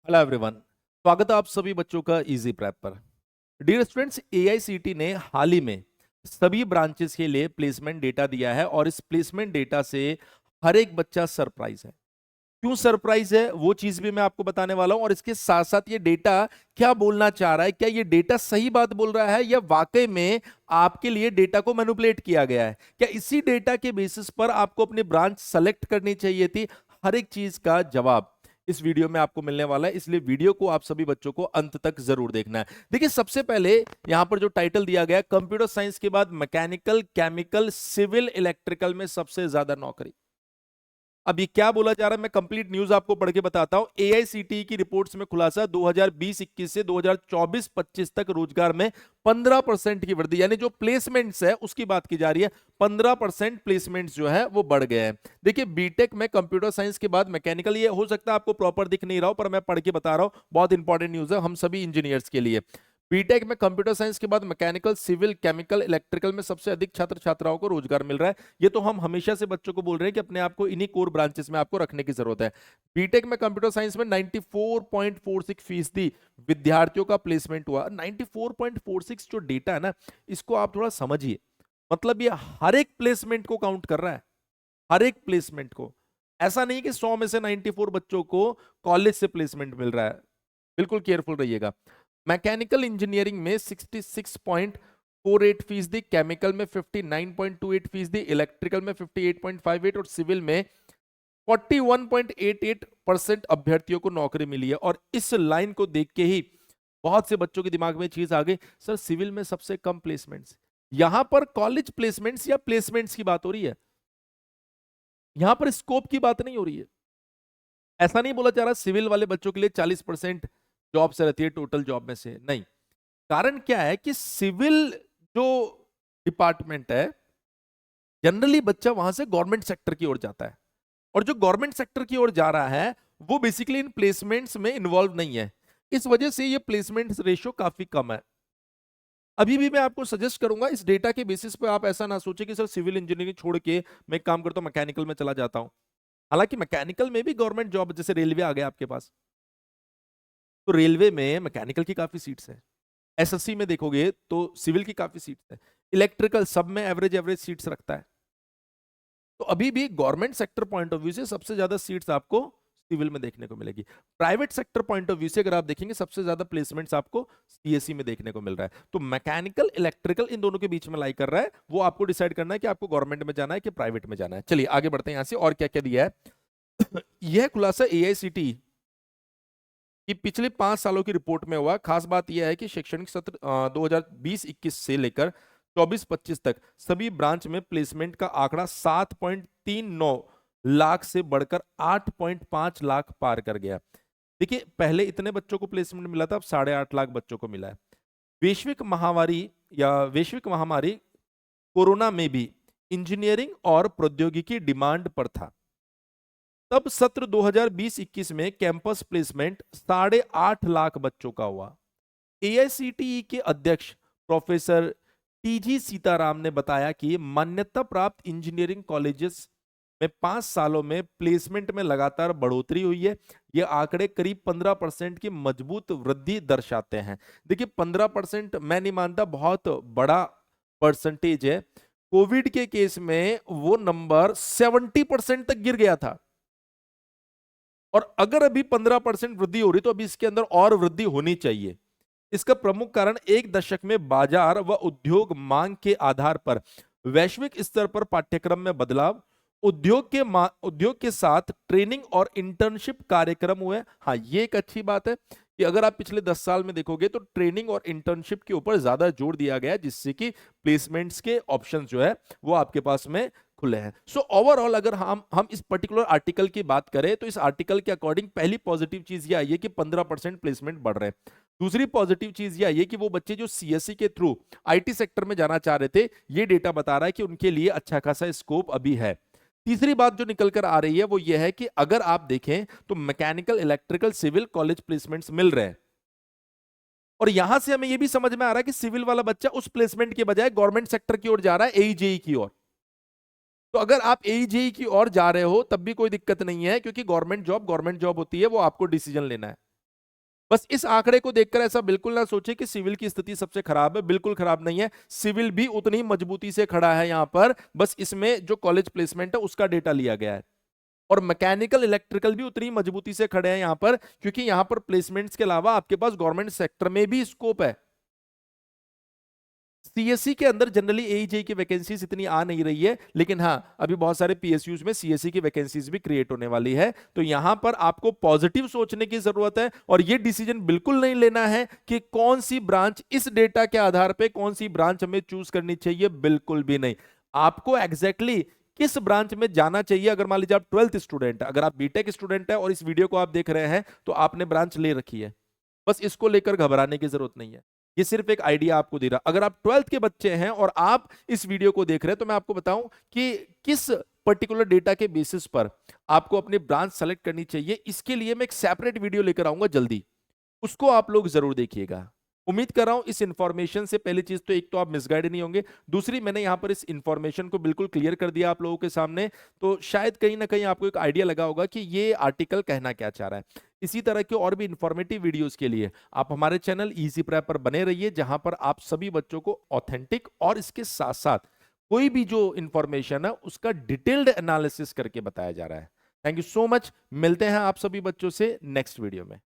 Hello everyone. स्वागत है आप सभी बच्चों का इजी प्रेप पर। डियर स्टूडेंट्स, एआईसीटी ने हाल ही में सभी ब्रांचेस के लिए प्लेसमेंट डेटा दिया है और इस प्लेसमेंट डेटा से हर एक बच्चा सरप्राइज है। क्यों सरप्राइज है वो चीज भी मैं आपको बताने वाला हूं, और इसके साथ साथ ये डेटा क्या बोलना चाह रहा है, क्या ये डेटा सही बात बोल रहा है या वाकई में आपके लिए डेटा को मैनिपुलेट किया गया है, क्या इसी डेटा के बेसिस पर आपको अपनी ब्रांच सेलेक्ट करनी चाहिए थी। हर एक चीज का जवाब इस वीडियो में आपको मिलने वाला है, इसलिए वीडियो को आप सभी बच्चों को अंत तक जरूर देखना है। देखिए, सबसे पहले यहां पर जो टाइटल दिया गया है, कंप्यूटर साइंस के बाद मैकेनिकल, केमिकल, सिविल, इलेक्ट्रिकल में सबसे ज्यादा नौकरी। अब ये क्या बोला जा रहा है, मैं कंप्लीट न्यूज आपको पढ़ के बताता हूं। एआईसीटीई की रिपोर्ट्स में खुलासा, 2020-21 से 2024-25 तक रोजगार में 15% की वृद्धि, यानी जो प्लेसमेंट्स है उसकी बात की जा रही है। 15% प्लेसमेंट्स जो है वो बढ़ गए हैं। देखिए, बीटेक में कंप्यूटर साइंस के बाद मैकेनिकल, ये हो सकता है आपको प्रॉपर दिख नहीं रहा हो, पर मैं पढ़ के बता रहा हूं, बहुत इंपॉर्टेंट न्यूज है हम सभी इंजीनियर्स के लिए। बीटेक में कंप्यूटर साइंस के बाद मैकेनिकल, सिविल, केमिकल, इलेक्ट्रिकल में सबसे अधिक छात्र छात्राओं को रोजगार मिल रहा है। ये तो हम हमेशा से बच्चों को बोल रहे हैं कि अपने आप को इन्हीं कोर ब्रांचेस में आपको रखने की जरूरत है। बीटेक में कंप्यूटर साइंस में 94.46% विद्यार्थियों का प्लेसमेंट हुआ। 94.46 जो डेटा है ना, इसको आप थोड़ा समझिए। मतलब ये हर एक प्लेसमेंट को काउंट कर रहा है, हर एक प्लेसमेंट को। ऐसा नहीं कि 100 में से 94 बच्चों को कॉलेज से प्लेसमेंट मिल रहा है। बिल्कुल केयरफुल रहिएगा। मैकेनिकल इंजीनियरिंग में 66.48%, केमिकल में 59.28%, इलेक्ट्रिकल में 58.58 और सिविल में 41.88% अभ्यर्थियों को नौकरी मिली है। और इस लाइन को देख के ही बहुत से बच्चों के दिमाग में चीज आ गई, सर सिविल में सबसे कम प्लेसमेंट्स। यहां पर कॉलेज प्लेसमेंट्स या प्लेसमेंट्स की बात हो रही है, यहां पर स्कोप की बात नहीं हो रही है। ऐसा नहीं बोला जा रहा सिविल वाले बच्चों के लिए 40% जॉब से रहती है टोटल जॉब में से, नहीं। कारण क्या है कि सिविल जो डिपार्टमेंट है, जनरली बच्चा वहां से गवर्नमेंट सेक्टर की ओर जाता है, और जो गवर्नमेंट सेक्टर की ओर जा रहा है वो बेसिकली इन प्लेसमेंट्स में इन्वॉल्व नहीं है। इस वजह से ये प्लेसमेंट रेशियो काफी कम है। अभी भी मैं आपको सजेस्ट करूंगा, इस डेटा के बेसिस पे आप ऐसा ना सोचे कि सर सिविल इंजीनियरिंग छोड़ के मैं एक काम करता हूं मैकेनिकल में चला जाता हूं। हालांकि मैकेनिकल में भी गवर्नमेंट जॉब, जैसे रेलवे आ गया आपके पास, तो रेलवे में मैकेनिकल की काफी सीट्स है। एसएससी में देखोगे तो सिविल की काफी सीट्स है। इलेक्ट्रिकल सब में एवरेज एवरेज सीट्स रखता है। तो अभी भी government sector point of view से सबसे ज्यादा सीट्स आपको सिविल में देखने को मिलेगी। Private sector point of view से अगर आप देखेंगे, सबसे ज्यादा प्लेसमेंट्स आपको सीएससी में देखने को मिल रहा है। तो मैकेनिकल, इलेक्ट्रिकल इन दोनों के बीच में लाई कर रहा है। वो आपको डिसाइड करना है कि आपको गवर्नमेंट में जाना है कि प्राइवेट में जाना है। चलिए आगे बढ़ते हैं यहां से, और क्या क्या दिया है। यह खुलासा एआईसीटी कि पिछले 5 सालों की रिपोर्ट में हुआ। खास बात यह है कि शैक्षणिक सत्र 2020-21 से लेकर 24-25 तक सभी ब्रांच में प्लेसमेंट का आंकड़ा 7.39 लाख से बढ़कर 8.5 लाख पार कर गया। देखिए, पहले इतने बच्चों को प्लेसमेंट मिला था, अब 8.5 लाख बच्चों को मिला है। वैश्विक महामारी कोरोना में भी इंजीनियरिंग और प्रौद्योगिकी डिमांड पर था। तब सत्र 2020-21 में कैंपस प्लेसमेंट 8.5 लाख बच्चों का हुआ। एआईसीटीई के अध्यक्ष प्रोफेसर टीजी सीताराम ने बताया कि मान्यता प्राप्त इंजीनियरिंग कॉलेजेस में 5 सालों में प्लेसमेंट में लगातार बढ़ोतरी हुई है। ये आंकड़े करीब 15% की मजबूत वृद्धि दर्शाते हैं। देखिए, 15% मैं नहीं मानता बहुत बड़ा परसेंटेज है। कोविड के केस में वो नंबर 70% तक गिर गया था, और अगर अभी 15% वृद्धि हो रही तो अभी इसके अंदर और वृद्धि होनी चाहिए। इसका प्रमुख कारण एक दशक में बाजार व उद्योग मांग के आधार पर वैश्विक स्तर पर पाठ्यक्रम में बदलाव, उद्योग के साथ ट्रेनिंग और इंटर्नशिप कार्यक्रम हुए। हाँ, ये एक अच्छी बात है कि अगर आप पिछले 10 साल में देखोगे तो ट्रेनिंग और इंटर्नशिप के ऊपर ज्यादा जोर दिया गया है, जिससे कि प्लेसमेंट्स के ऑप्शन जो है वो आपके पास में खुले हैं। सो ओवरऑल अगर हम इस पर्टिकुलर आर्टिकल की बात करें तो इस आर्टिकल के अकॉर्डिंग पहली पॉजिटिव चीज ये आई है कि 15% प्लेसमेंट बढ़ रहे हैं। दूसरी पॉजिटिव चीज ये आई है कि वो बच्चे जो सीएससी के थ्रू आईटी सेक्टर में जाना चाह रहे थे, ये डेटा बता रहा है कि उनके लिए अच्छा खासा स्कोप अभी है। तीसरी बात जो निकल कर आ रही है वो ये है कि अगर आप देखें तो mechanical, electrical, civil college placements मिल रहे हैं, और यहां से हमें यह भी समझ में आ रहा है कि सिविल वाला बच्चा उस प्लेसमेंट के बजाय गवर्नमेंट सेक्टर की ओर जा रहा है, एईजेई की ओर। तो अगर आप एईजेई की ओर जा रहे हो तब भी कोई दिक्कत नहीं है, क्योंकि गवर्नमेंट जॉब होती है, वो आपको डिसीजन लेना है। बस इस आंकड़े को देखकर ऐसा बिल्कुल ना सोचे कि सिविल की स्थिति सबसे खराब है, बिल्कुल खराब नहीं है। सिविल भी उतनी ही मजबूती से खड़ा है यहां पर, बस इसमें जो कॉलेज प्लेसमेंट है उसका डेटा लिया गया है। और मैकेनिकल इलेक्ट्रिकल भी उतनी मजबूती से खड़े हैं यहां पर, क्योंकि यहां पर प्लेसमेंट्स के अलावा आपके पास गवर्नमेंट सेक्टर में भी स्कोप है। सीएससी के अंदर जनरली एईजे की वैकेंसीज इतनी आ नहीं रही है, लेकिन हाँ अभी बहुत सारे पीएसयूज में सीएससी की वैकेंसीज भी क्रिएट होने वाली है। तो यहां पर आपको पॉजिटिव सोचने की जरूरत है, और ये डिसीजन बिल्कुल नहीं लेना है कि कौन सी ब्रांच, इस डेटा के आधार पर कौन सी ब्रांच हमें चूज करनी चाहिए, बिल्कुल भी नहीं। आपको एग्जैक्टली किस ब्रांच में जाना चाहिए, अगर मान लीजिए आप 12th स्टूडेंट, अगर आप बीटेक स्टूडेंट है और इस वीडियो को आप देख रहे हैं तो आपने ब्रांच ले रखी है, बस इसको लेकर घबराने की जरूरत नहीं है। ये सिर्फ एक आइडिया आपको दे रहा। अगर आप 12th के बच्चे हैं और आप इस वीडियो को देख रहे हैं, तो मैं आपको बताऊं कि किस पर्टिकुलर डेटा के बेसिस पर आपको अपनी ब्रांच सेलेक्ट करनी चाहिए, इसके लिए मैं एक सेपरेट वीडियो लेकर आऊंगा जल्दी, उसको आप लोग जरूर देखिएगा। उम्मीद कर रहा हूं इस इंफॉर्मेशन से, पहली चीज तो एक तो आप मिसगाइड नहीं होंगे, दूसरी मैंने यहां पर इस इंफॉर्मेशन को बिल्कुल क्लियर कर दिया आप लोगों के सामने, तो शायद कहीं ना कहीं आपको एक आइडिया लगा होगा कि ये आर्टिकल कहना क्या चाह रहा है। इसी तरह के और भी इंफॉर्मेटिव वीडियोस के लिए आप हमारे चैनल इजी प्रेप पर बने रहिए, जहां पर आप सभी बच्चों को ऑथेंटिक और इसके साथ साथ कोई भी जो इंफॉर्मेशन है उसका डिटेल्ड एनालिसिस करके बताया जा रहा है। थैंक यू सो मच, मिलते हैं आप सभी बच्चों से नेक्स्ट वीडियो में।